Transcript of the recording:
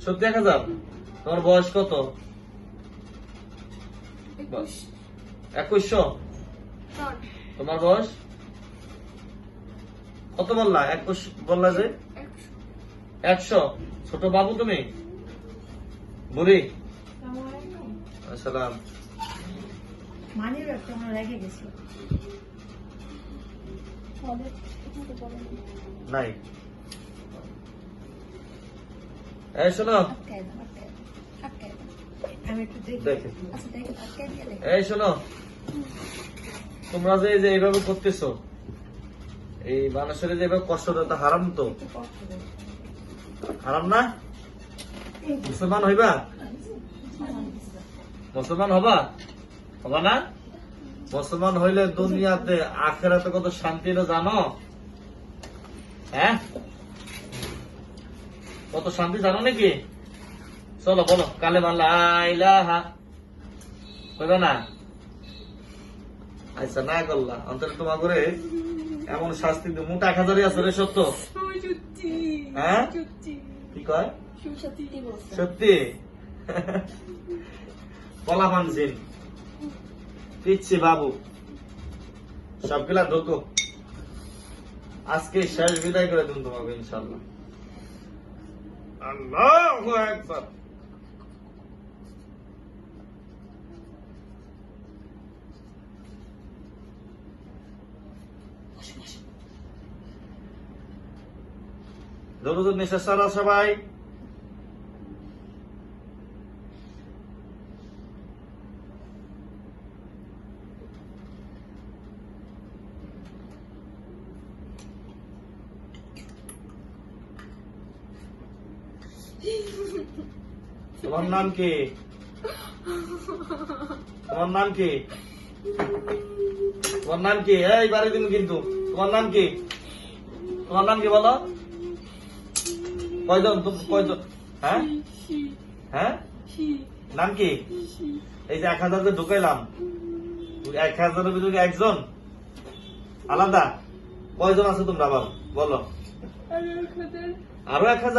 সত্যি 1000? তোমার বয়স কত? 2100? তোমার বয়স কত বললা? 21 বললা যে 100। ছোট বাবু তুমি? বুড়ি? আসসালাম। মানির একটা আমরা রেখে গেছি নাই। এই শোনো, আমি একটু দেখি। দেখে আচ্ছা দেখি আটকে দিয়ে দেখি। এই শোনো, তোমরা যে এই যে এইভাবে করতেছো, এই মানুষের যে এইভাবে কষ্ট দেওয়া হারাম তো? একটু কষ্ট করে। হারাম না? মুসলমান হইবা? মুসলমান হবা? হবা না? মুসলমান হইলে দুনিয়াতে আখেরাতে কত শান্তি এটা জানো? হ্যাঁ, কত শান্তি জানো নাকি? চলো বলো, কালেমা লা ইলাহা কইবা না? আচ্ছা না করলা, অন্তরে তোমার করে এমন শাস্তি দিও। মোটা 1000ই আছে রে, সত্য? হ্যাঁ, কি কয়? সত্যি? কলা মানছেন পিচ্ছি বাবু, সবগুলা ঢোকো। আজকে শেষ বিদায় করে দিন তোমাকে ইনশাল্লাহ। আল্লাহু আকবার। দরুদ নিঃশ্বাস ছাড়া সবাই। তোমার নাম কি? তোমার নাম কি? তোমার নাম কি? এই বাড়ি দিন কিন্তু। তোমার নাম কি? তোমার নাম কি বলো? কয়জন? কয়জন? হ্যাঁ হ্যাঁ, নাম কি? এই যে 1000 যে ঢুকাইলাম, 1000-এর ভিতরে একজন আলাদা? কয়জন আছে তোমরা আবার বলো? আরো 1000?